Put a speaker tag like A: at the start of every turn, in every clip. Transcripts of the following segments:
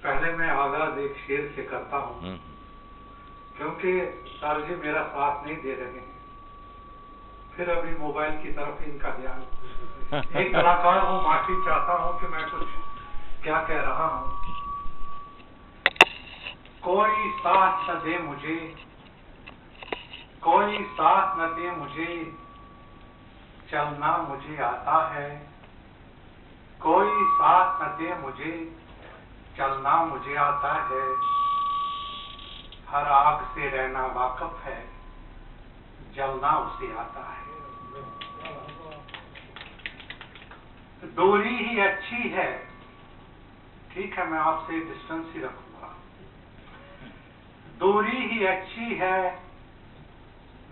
A: पहले मैं आगाज एक शेर से करता हूँ, क्योंकि सर जी मेरा साथ नहीं दे रहे हैं। फिर अभी मोबाइल की तरफ इनका ध्यान। एक कलाकार हूँ, माफी चाहता हूँ कि मैं कुछ क्या कह रहा हूँ। कोई साथ न दे मुझे, कोई साथ न दे मुझे, चलना मुझे आता है। कोई साथ न दे मुझे, चलना मुझे आता है। हर आग से रहना वाकफ है, जलना उसे आता है। दूरी ही अच्छी है, ठीक है मैं आपसे डिस्टेंस ही रखूंगा। दूरी ही अच्छी है,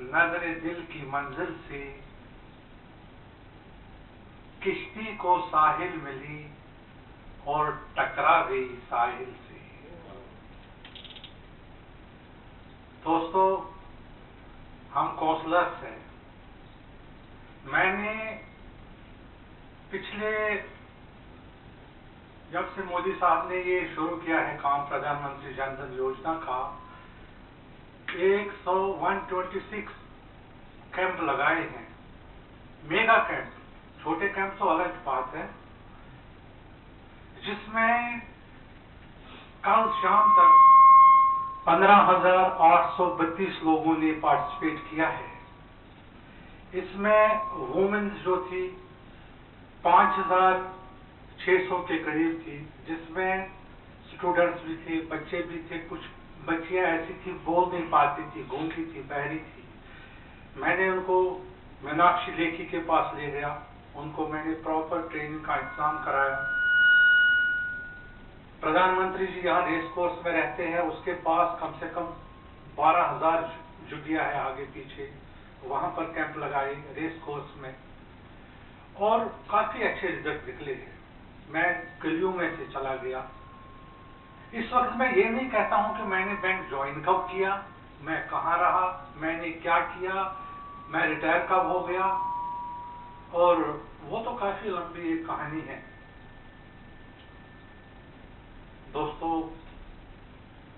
A: नजरे दिल की मंजिल से। किश्ती को साहिल मिली और टकरा गई साहिल से। दोस्तों, हम काउंसलर्स हैं। मैंने पिछले जब से मोदी साहब ने ये शुरू किया है काम प्रधानमंत्री जन धन योजना का, 126 कैंप लगाए हैं, मेगा कैंप। छोटे कैंप तो अलग बात है, जिसमें कल शाम तक 15,832 लोगों ने पार्टिसिपेट किया है। इसमें वुमेन्स जो थी 5,600 के करीब थी, जिसमें स्टूडेंट्स भी थे, बच्चे भी थे। कुछ बच्चियां ऐसी थी बोल नहीं पाती थी, गूंगी थी, बहरी थी। मैंने उनको मीनाक्षी लेखी के पास ले गया, उनको मैंने प्रॉपर ट्रेनिंग का इंतजाम कराया। प्रधानमंत्री जी यहाँ रेस कोर्स में रहते हैं, उसके पास कम से कम 12,000 जुटिया है आगे पीछे, वहां पर कैंप लगाए रेस कोर्स में, और काफी अच्छे रिजल्ट निकले हैं। मैं गलियों में से चला गया। इस वक्त मैं ये नहीं कहता हूं कि मैंने बैंक ज्वाइन कब किया, मैं कहां रहा, मैंने क्या किया, मैं रिटायर कब हो गया, और वो तो काफी लंबी एक कहानी है। दोस्तों,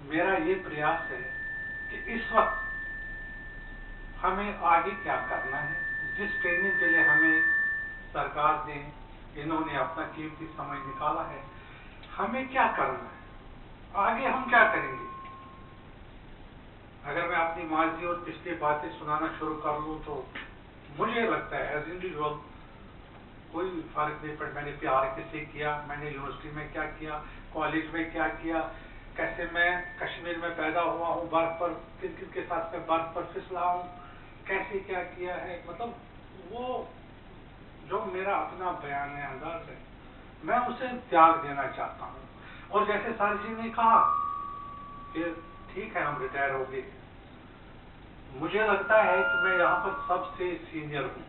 A: मेरा ये प्रयास है कि इस वक्त हमें आगे क्या करना है। जिस ट्रेनिंग के लिए हमें सरकार ने, इन्होंने अपना कीमती समय निकाला है, हमें क्या करना है, आगे हम क्या करेंगे। अगर मैं अपनी माजी और पिछली बातें सुनाना शुरू कर लूं तो मुझे लगता है एज इंडिविजुअल कोई फर्क नहीं पड़ता। मैंने प्यार किसे किया, मैंने यूनिवर्सिटी में क्या किया, कॉलेज में क्या किया, कैसे मैं कश्मीर में पैदा हुआ हूँ, बर्फ पर किन किन के साथ मैं बर्फ पर फिसला हूँ, कैसे क्या किया है। मतलब वो जो मेरा अपना बयान है, अंदाज है, मैं उसे त्याग देना चाहता हूँ। और जैसे सर जी ने कहा कि ठीक है हम रिटायर हो गए, मुझे लगता है कि मैं यहाँ पर सबसे सीनियर हूँ,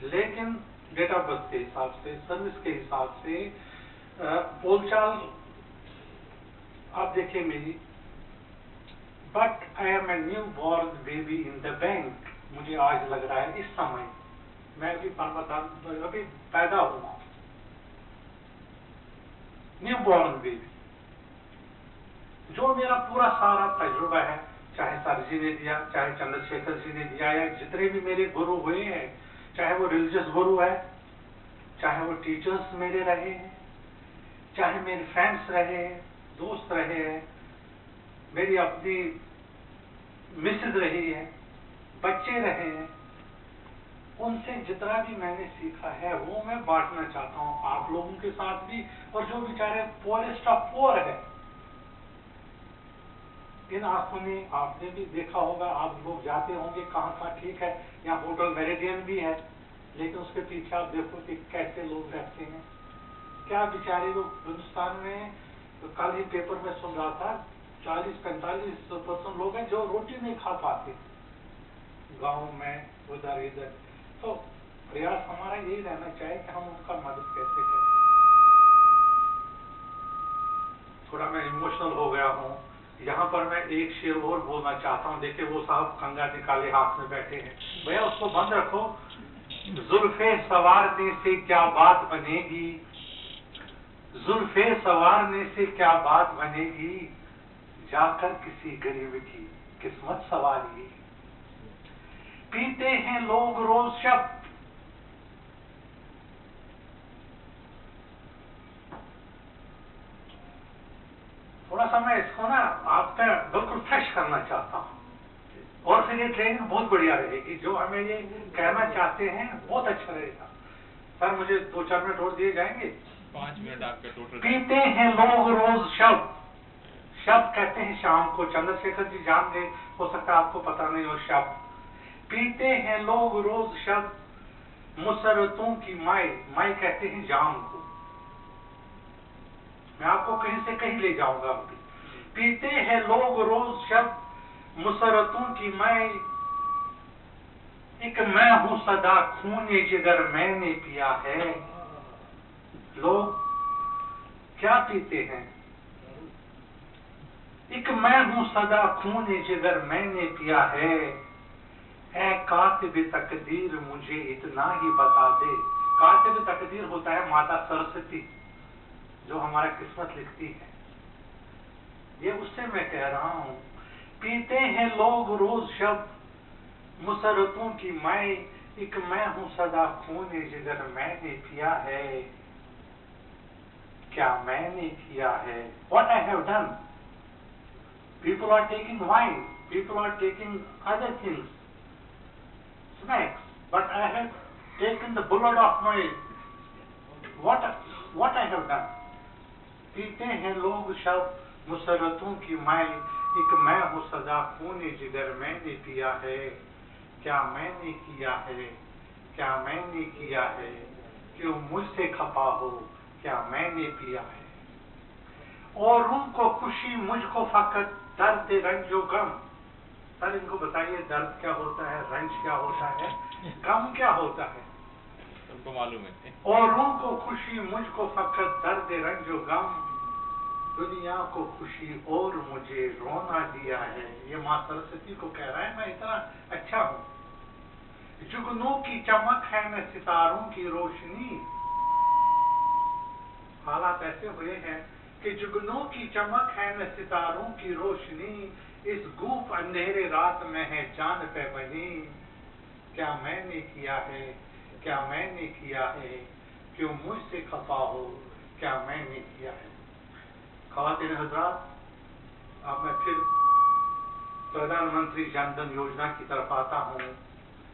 A: लेकिन डेट ऑफ बर्थ के हिसाब से, सर्विस के हिसाब से, बोलचाल आप देखिए मेरी, but I am a new born baby in the bank. मुझे आज लग रहा है इस समय मैं अभी अभी पैदा हुआ, न्यू बॉर्न बेबी। जो मेरा पूरा सारा तजुर्बा है, चाहे सर जी ने दिया, चाहे चंद्रशेखर जी ने दिया, या जितने भी मेरे गुरु हुए हैं, चाहे वो रिलीजियस गुरु है, चाहे वो टीचर्स मेरे रहे हैं, चाहे मेरे फ्रेंड्स रहे हैं, दोस्त रहे हैं, मेरी अपनी मिसेज रही है, बच्चे रहे हैं, उनसे जितना भी मैंने सीखा है वो मैं बांटना चाहता हूँ आप लोगों के साथ भी। और जो बेचारे पोरेस्ट ऑफ पोर है, इन आंखों ने आपने भी देखा होगा, आप लोग जाते होंगे कहाँ कहाँ, ठीक है यहाँ होटल मेरिडियन भी है, लेकिन उसके पीछे आप देखो कि कैसे लोग रहते हैं, क्या बेचारे लोग। हिंदुस्तान में तो कल ही पेपर में सुन रहा था 40-45% लोग हैं जो रोटी नहीं खा पाते गांव में, उधर इधर। तो प्रयास हमारा यही रहना चाहिए कि हम उनका मदद कैसे करें। थोड़ा मैं इमोशनल हो गया हूँ यहाँ पर। मैं एक शेर और बोलना चाहता हूँ। देखिए वो साहब कंगा निकाले हाथ में बैठे हैं, भैया उसको बंद रखो। जुल्फे सवारने से क्या बात बनेगी, जुल्फे संवारने से क्या बात बनेगी, जाकर किसी गरीब की किस्मत संवारिए। पीते हैं लोग रोज शब्द, थोड़ा सा मैं इसको ना आपका बिल्कुल फ्रेश करना चाहता हूं, और फिर ये ट्रेनिंग बहुत बढ़िया रहेगी। जो हमें ये कहना चाहते हैं बहुत अच्छा रहेगा। सर मुझे 2-4 मिनट और दिए जाएंगे?
B: 5 मिनट आपके टोटल।
A: पीते हैं लोग रोज शब्द, शब्द कहते हैं शाम को। चंद्रशेखर जी जान गए, हो सकता है आपको पता नहीं हो शब्द। पीते हैं लोग रोज शब्द, मुसरतों की माई, माई कहते हैं जाम को। मैं आपको कहीं से कहीं ले जाऊंगा अभी। पीते हैं लोग रोज शब्द, मुसरतों की मैं, एक मैं हूं सदा खूने जिगर मैंने पिया है। लोग क्या पीते हैं? एक मैं हूं सदा खूने जिगर मैंने पिया है, ऐ कातिब तकदीर मुझे इतना ही बता दे। कातिब तकदीर होता है माता सरस्वती, जो हमारा किस्मत लिखती है। ये उससे मैं कह रहा हूं। पीते हैं लोग रोज शब्द, मुसरतों की मैं, एक मैं हूं सदा खूने जिगर मैंने पिया है। क्या मैंने किया है? What I have done? People are taking wine, people are taking other things, snacks, but I have taken the blood of my, what I have done? पीते हैं लोग शब्द, मुसरतों की मैं, एक मैं हूं सदा खूने जिगर मैंने पिया है। क्या मैंने किया है? क्या मैंने किया है? क्यों मुझसे खपा हो? क्या मैंने पिया है? औरों को खुशी मुझको फकत, दर्द रंजो गम। सर इनको बताइए दर्द क्या होता है, रंज क्या होता है, गम क्या होता है?
B: सबको मालूम है।
A: औरों को खुशी मुझको फकत, दर्द रंजो गम। दुनिया को खुशी और मुझे रोना दिया है। ये माँ सरस्वती को कह रहा है, मैं इतना अच्छा हूं। जुगनों की चमक है न सितारों की रोशनी। हालात ऐसे हुए हैं कि जुगनों की चमक है न सितारों की रोशनी, इस गूफ अंधेरे रात में है चांद पे बनी। क्या मैंने किया है? क्या मैंने किया है? क्यों मुझसे खफा हो? क्या मैंने किया है? ख़वातीन हज़रात, अब मैं फिर प्रधानमंत्री जन धन योजना की तरफ आता हूँ।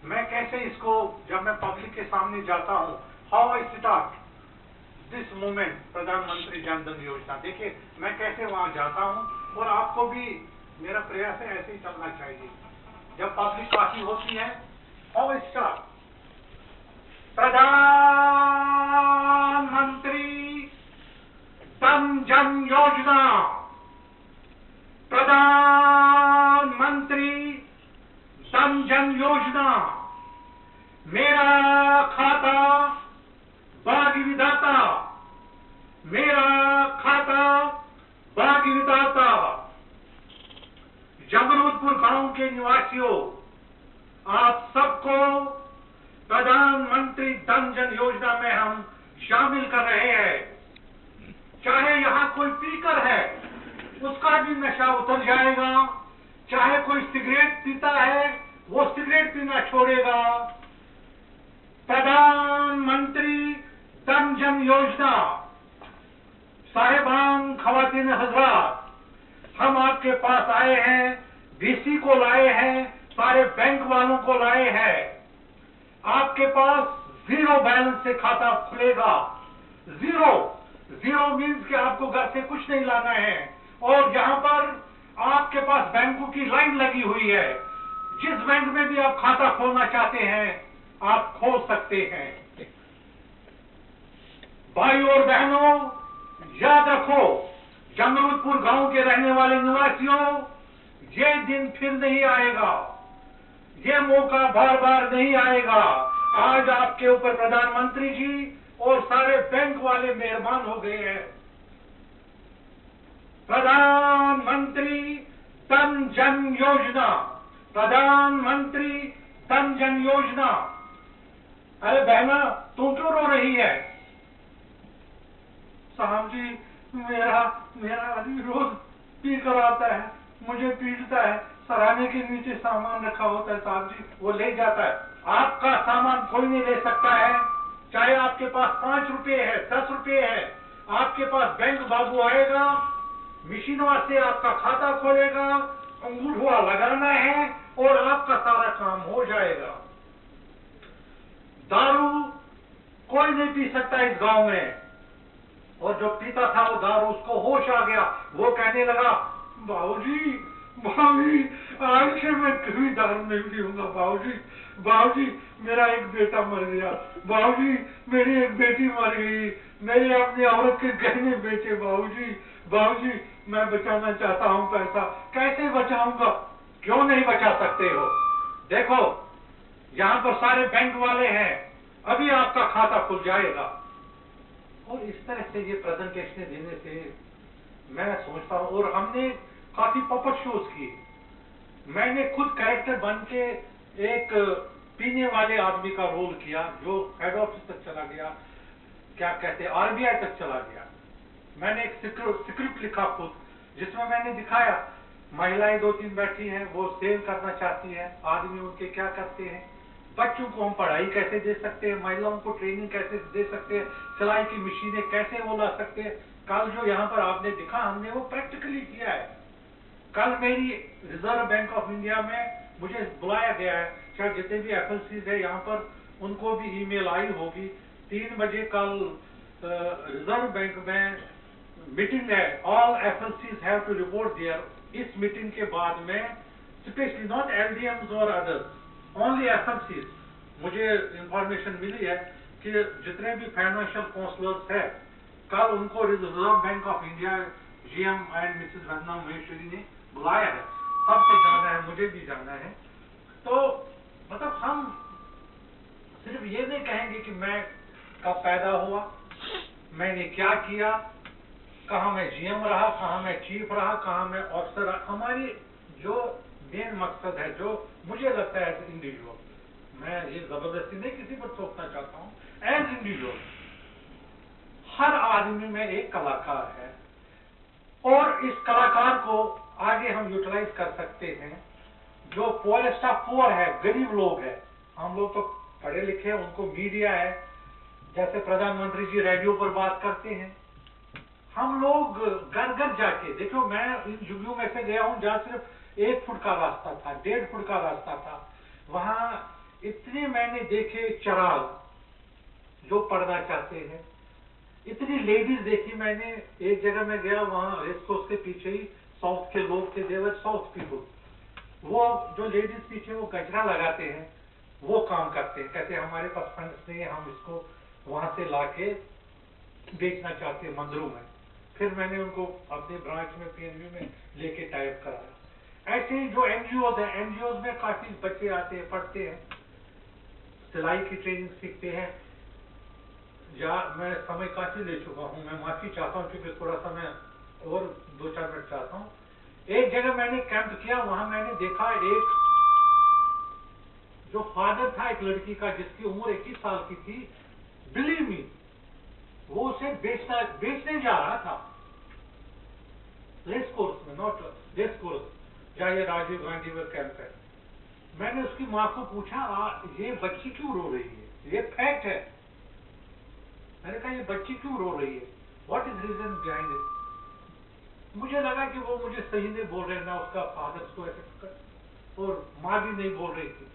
A: मैं कैसे इसको, जब मैं पब्लिक के सामने जाता हूँ, how I start this movement प्रधानमंत्री जन धन योजना। देखिए मैं कैसे वहां जाता हूं, और आपको भी मेरा प्रयास है ऐसे ही चलना चाहिए। जब पब्लिक काफी होती है, हाउ आई स्टार्ट। प्रधानमंत्री धन जन योजना, प्रधानमंत्री धन जन योजना। मेरा खाता भाग्य विधाता, मेरा खाता भाग्य विधाता। जमरूदपुर गांव के निवासियों, आप सबको प्रधानमंत्री धन जन योजना में हम शामिल कर रहे हैं। चाहे यहां कोई पीकर है, उसका भी नशा उतर जाएगा। चाहे कोई सिगरेट पीता है, वो सिगरेट पीना छोड़ेगा। प्रधानमंत्री धन जन योजना। साहिबान, ख़वातीन हज़रात, हम आपके पास आए हैं, वीसी को लाए हैं, सारे बैंक वालों को लाए हैं। आपके पास जीरो बैलेंस से खाता खुलेगा। जीरो, जीरो मीन्स कि आपको घर से कुछ नहीं लाना है, और यहां पर आपके पास बैंकों की लाइन लगी हुई है। जिस बैंक में भी आप खाता खोलना चाहते हैं, आप खोल सकते हैं। भाई और बहनों, याद रखो, जमरूदपुर गांव के रहने वाले निवासियों, ये दिन फिर नहीं आएगा, ये मौका बार बार नहीं आएगा। आज आपके ऊपर प्रधानमंत्री जी और सारे बैंक वाले मेहरबान हो गए हैं। प्रधानमंत्री धन जन योजना, प्रधानमंत्री धन जन योजना। अरे बहना, तू क्यों रो रही है? साहब जी मेरा आदमी रोज पी कर आता है, मुझे पीटता है, सराहने के नीचे सामान रखा होता है साहब जी, वो ले जाता है। आपका सामान कोई नहीं ले सकता है, चाहे आपके पास 5 रुपए है, 10 रुपए है, आपके पास बैंक बाबू आएगा, मशीनों से आपका खाता खोलेगा, अंगूठा लगाना है और आपका सारा काम हो जाएगा। दारू कोई नहीं पी सकता इस गांव में। और जो पीता था वो दारू, उसको होश आ गया, वो कहने लगा बाबूजी बाबूजी आज से मैं कभी दारू नहीं पीऊंगा बाबूजी, बाबूजी मेरा एक बेटा मर गया, बाबूजी मेरी एक बेटी मर गई, मैंने अपनी औरत के गहने बेचे बाबूजी, बाबूजी मैं बचाना चाहता हूं पैसा, कैसे बचाऊंगा? क्यों नहीं बचा सकते हो? देखो यहां पर सारे बैंक वाले हैं, अभी आपका खाता खुल जाएगा। और इस तरह से ये प्रेजेंटेशन देने से मैं सोचता हूं, और हमने काफी पपट शोज किए। मैंने खुद कैरेक्टर बन के एक पीने वाले आदमी का रोल किया जो हेड ऑफिस तक चला गया, क्या कहते हैं आरबीआई तक चला गया। मैंने एक स्क्रिप्ट लिखा खुद, जिसमें मैंने दिखाया महिलाएं 2-3 बैठी हैं, वो सेल करना चाहती है, आदमी उनके क्या करते हैं, बच्चों को हम पढ़ाई कैसे दे सकते हैं, महिलाओं को ट्रेनिंग कैसे दे सकते हैं, सिलाई की मशीनें कैसे वो ला सकते हैं। कल जो यहाँ पर आपने दिखा, हमने वो प्रैक्टिकली किया है। कल मेरी रिजर्व बैंक ऑफ इंडिया में मुझे बुलाया गया है, शायद जितने भी एफएलसीज है यहाँ पर उनको भी ईमेल आई होगी। 3 बजे कल रिजर्व बैंक में मीटिंग है, all FLCs have to report there. इस मीटिंग के बाद में स्पेशली नॉट एलडीएम्स और अदर्स, ओनली एफएलसीज, मुझे इंफॉर्मेशन मिली है कि जितने भी फाइनेंशियल काउंसलर्स है कल उनको reserve bank of India GM and Mrs Vandana Maheshwari ने बुलाया है, सबसे जाना है, मुझे भी जाना है। तो मतलब हम सिर्फ ये नहीं कहेंगे कि मैं कब पैदा हुआ, मैंने क्या किया, कहां मैं जीएम रहा, कहां मैं चीफ रहा, कहां मैं ऑफिसर रहा। हमारी जो मेन मकसद है, जो मुझे लगता है एज इंडिविजुअल, मैं ये जबरदस्ती नहीं किसी पर थोपना चाहता हूं, एज इंडिविजुअल हर आदमी में एक कलाकार है और इस कलाकार को आगे हम यूटिलाइज कर सकते हैं। जो पोरेस्ट ऑफ पुअर है, गरीब लोग है, हम लोग तो पढ़े लिखे, उनको मीडिया है, जैसे प्रधानमंत्री जी रेडियो पर बात करते हैं, हम लोग घर घर जाके देखो। मैं इन जुगनू में से गया हूं जहां सिर्फ 1 फुट का रास्ता था, 1.5 फुट का रास्ता था, वहां इतने मैंने देखे चराग जो पढ़ना चाहते हैं, इतनी लेडीज देखी मैंने। एक जगह में गया, वहां रेसकोर्स के पीछे ही साउथ के लोग थे, देवर साउथ पीपल, वो जो लेडीज पीछे वो गजरा लगाते हैं, वो काम करते हैं, कहते हैं हमारे पास फंड्स नहीं है, हम इसको वहां से लाके बेचना चाहते हैं मंदिरों में। फिर मैंने उनको अपने ब्रांच में पीएनबी में लेके टाइप कराया। ऐसे ही जो एनजीओज है, एनजीओज में काफी बच्चे आते हैं, पढ़ते हैं, सिलाई की ट्रेनिंग सीखते हैं। या मैं समय काफी ले चुका हूं, मैं माफी चाहता हूं क्योंकि थोड़ा सा मैं और 2-4 मिनट चाहता हूं। एक जगह मैंने कैंप किया, वहां मैंने देखा एक जो फादर था एक लड़की का जिसकी उम्र 21 साल की थी, बिलीव मी, वो उसे बेचने जा रहा था रेस कोर्स में, नॉट रेस कोर्स, जहां ये राजीव गांधी में कैंप है। मैंने उसकी मां को पूछा, ये बच्ची क्यों रो रही है? ये फैक्ट है। मैंने कहा ये बच्ची क्यों रो रही है, what is reason behind it? मुझे लगा कि वो मुझे सही नहीं बोल रहे, ना उसका फादर उसको ऐसे, और माँ भी नहीं बोल रही थी।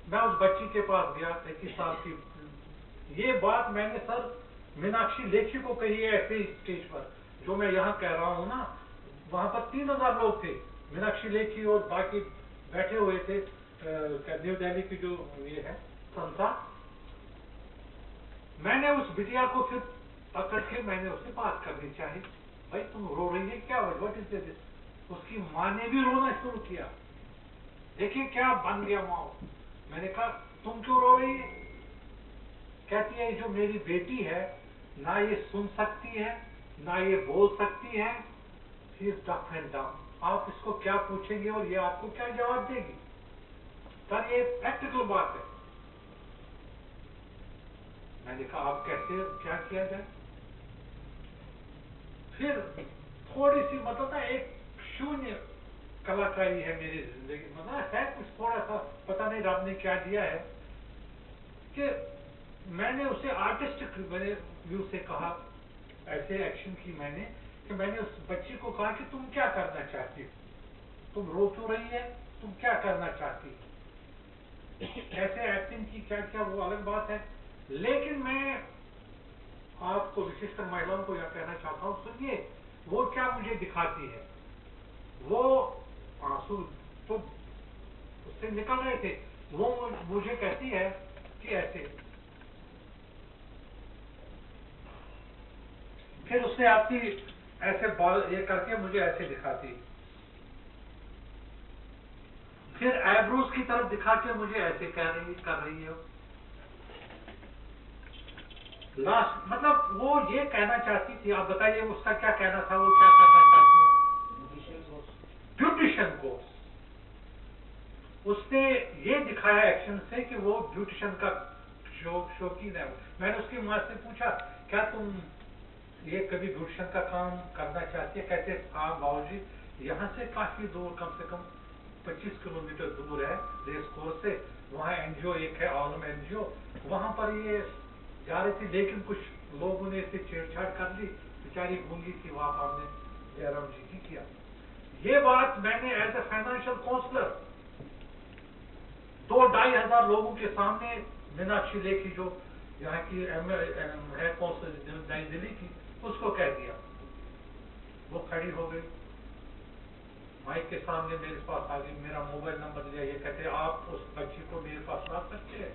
A: मैं उस बच्ची के पास गया, 21 साल की। ये बात मैंने सर मीनाक्षी लेखी को कही है ऐसे ही स्टेज पर, जो मैं यहाँ कह रहा हूँ ना। वहां पर 3000 लोग थे, मीनाक्षी लेखी और बाकी बैठे हुए थे, न्यू दिल्ली की जो ये है संस्था। मैंने उस बिटिया को फिर पकड़ के मैंने उससे बात करनी चाहिए, भाई तुम रो रही है क्या, व्हाट इज दिस? उसकी माँ ने भी रोना शुरू किया। देखिए क्या बन गया माँ। मैंने कहा तुम क्यों रो रही है? कहती है जो मेरी बेटी है ना ये सुन सकती है ना ये बोल सकती है, शी इज डफ एंड डाउन। आप इसको क्या पूछेंगे और ये आपको क्या जवाब देगी? सर ये प्रैक्टिकल बात है। मैंने कहा आप कैसे क्या किया जाए? फिर थोड़ी सी मतलब ना एक शून्य कलाकारी है मेरी जिंदगी, मतलब है कुछ थोड़ा सा, पता नहीं रब ने क्या दिया है, कि मैंने उसे आर्टिस्टिक व्यू से कहा, ऐसे एक्शन की मैंने, कि मैंने उस बच्ची को कहा कि तुम क्या करना चाहती हो, तुम रो क्यों रही है, तुम क्या करना चाहती हो। कैसे एक्टिंग की क्या क्या वो अलग बात है, लेकिन मैं आपको विशेषकर महिलाओं को यह कहना चाहता हूं, सुनिए वो क्या मुझे दिखाती है। वो आंसू तो उससे निकल रहे थे, वो मुझे कहती है कि ऐसे, फिर उसने आपकी ऐसे बॉल ये करके मुझे ऐसे दिखाती, फिर आईब्रोज की तरफ दिखा के मुझे ऐसे कर रही है। लास्ट मतलब वो ये कहना चाहती थी, आप बताइए उसका क्या कहना था, वो क्या करना चाहती है, ब्यूटिशियन कोर्स। उसने ये दिखाया एक्शन से कि वो ब्यूटिशियन का शौकीन है। मैंने उसकी माँ से पूछा, क्या तुम ये कभी ब्यूटिशियन का काम करना चाहती है, कहते हाँ बाबूजी, यहाँ से काफी दूर, कम से कम 25 किलोमीटर दूर है रेस कोर्स से, वहाँ एनजीओ एक है, आलम एनजीओ, वहां पर ये जा रही थी, लेकिन कुछ लोगों ने इसे छेड़छाड़ कर ली, बेचारी गूंगी थी, वहां हमने जयराम जी की किया। ये बात मैंने एज ए फाइनेंशियल काउंसलर 2-2,500 लोगों के सामने, मीनाक्षी लेखी जो यहाँ की है काउंसिल नई दिल्ली की, उसको कह दिया। वो खड़ी हो गई, माइक के सामने मेरे पास आ गई, मेरा मोबाइल नंबर लिया, ये कहते आप उस बच्ची को मेरे पास ला सकते हैं।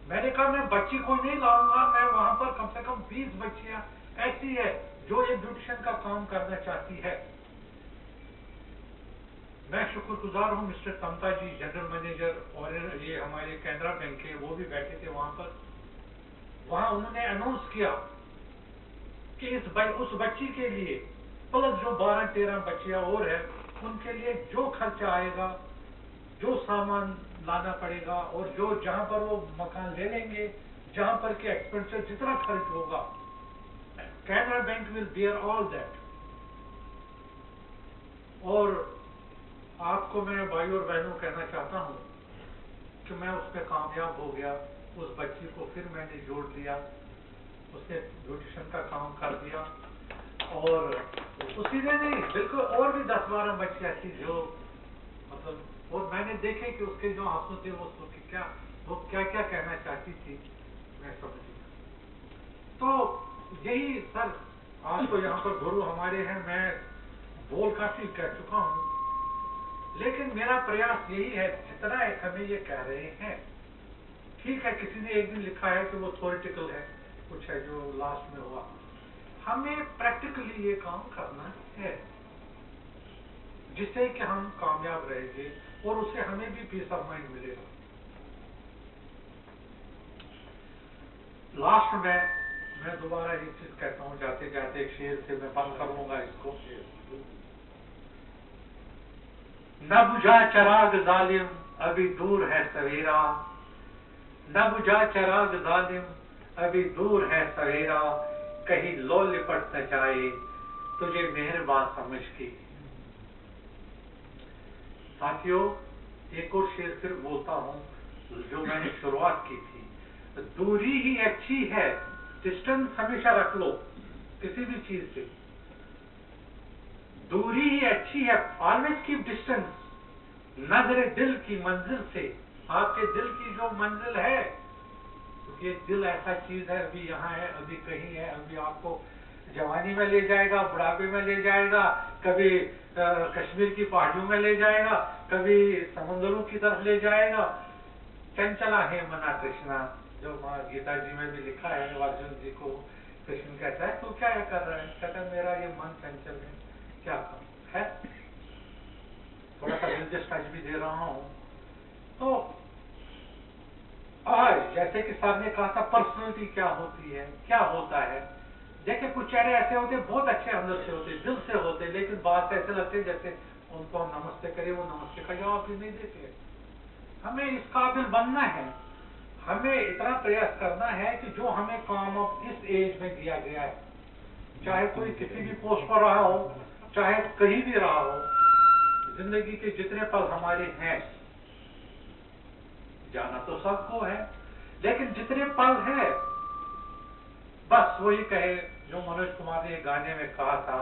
A: मैंने कहा मैं बच्ची को नहीं लाऊंगा, मैं वहां पर कम से कम 20 बच्चियां ऐसी है जो एक ब्यूटिशियन का काम करना चाहती है। मैं शुक्रगुजार हूं मिस्टर तमता जी, जनरल मैनेजर, और ये हमारे कैनरा बैंक के, वो भी बैठे थे वहां पर। वहां उन्होंने अनाउंस किया कि उस बच्ची के लिए प्लस जो 12-13 बच्चियां और है, उनके लिए जो खर्चा आएगा, जो सामान लाना पड़ेगा, और जो जहां पर वो मकान ले लेंगे, जहां पर के एक्सपेंडिचर जितना खर्च होगा, Canara bank will beer all that. और आपको मैं भाई और बहनों कहना चाहता हूं कि मैं उस पर कामयाब हो गया। उस बच्ची को फिर मैंने जोड़ दिया, उसने ब्यूटिशियन का काम कर दिया, और उसी ने नहीं, बिल्कुल और भी 10-12 बच्चियां थी जो मतलब, और मैंने देखे कि उसके जो आंसू थे वो क्या क्या कहना चाहती थी, मैं समझ गया। तो यही सर, आज तो यहाँ पर गुरु हमारे हैं, मैं बोल काफी कह चुका हूँ, लेकिन मेरा प्रयास यही है, जितना एक हमें ये कह रहे हैं, ठीक है किसी ने एक दिन लिखा है कि वो थ्योरेटिकल है, कुछ है जो लास्ट में हुआ, हमें प्रैक्टिकली ये काम करना है, जिससे कि हम कामयाब रहेंगे और उससे हमें भी पीस ऑफ माइंड मिलेगा। लास्ट में मैं दोबारा एक चीज कहता हूं, जाते जाते एक शेर से मैं बंद कर लूंगा इसको। न बुझा चराग जालिम अभी दूर है सवेरा, न बुझा चराग जालिम अभी दूर है सवेरा, कहीं लो लिपट न जाए तुझे मेहरबान समझ के। साथियों, एक और शेर फिर बोलता हूं जो मैंने शुरुआत की थी, दूरी ही अच्छी है, डिस्टेंस हमेशा रख लो किसी भी चीज से, दूरी ही अच्छी है, ऑलवेज कीप डिस्टेंस, नजरे दिल की मंजिल से, आपके दिल की जो मंजिल है, क्योंकि दिल ऐसा चीज है, अभी यहाँ है, अभी कहीं है, अभी आपको जवानी में ले जाएगा, बुढ़ापे में ले जाएगा, कभी कश्मीर की पहाड़ियों में ले जाएगा, कभी समंदरों की तरफ ले जाएगा। चंचला है मना कृष्णा, जो माँ गीता जी में भी लिखा है, अर्जुन जी को कृष्ण कहता है तू क्या कर रहा है, कहता है मेरा ये मन चंचल है, क्या करूं, है थोड़ा सा रिलीजियस टच भी दे रहा हूं। तो आज जैसे कि सर ने कहा था पर्सनैलिटी क्या होती है, क्या होता है, देखिए कुछ चेहरे ऐसे होते बहुत अच्छे अंदर से होते, दिल से होते, लेकिन बात ऐसे लगते जैसे उनको हम नमस्ते करें वो नमस्ते का जवाब भी नहीं देते। हमें इस काबिल बनना है, हमें इतना प्रयास करना है कि जो हमें काम अब इस एज में दिया गया है, चाहे कोई किसी भी पोस्ट पर रहा हो, चाहे कहीं भी रहा हो, जिंदगी के जितने पल हमारे हैं, जाना तो सबको है, लेकिन जितने पल हैं, बस वही कहे जो मनोज कुमार ने गाने में कहा था,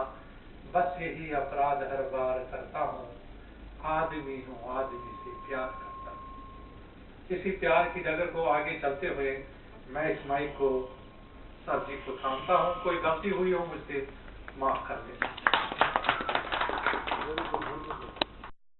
A: बस यही अपराध हर बार करता हूँ, आदमी हूँ आदमी से प्यार करता हूँ। इसी प्यार की डगर को आगे चलते हुए मैं इस माइक को सर जी को थामता हूँ। कोई गलती हुई हो मुझसे माफ कर दें।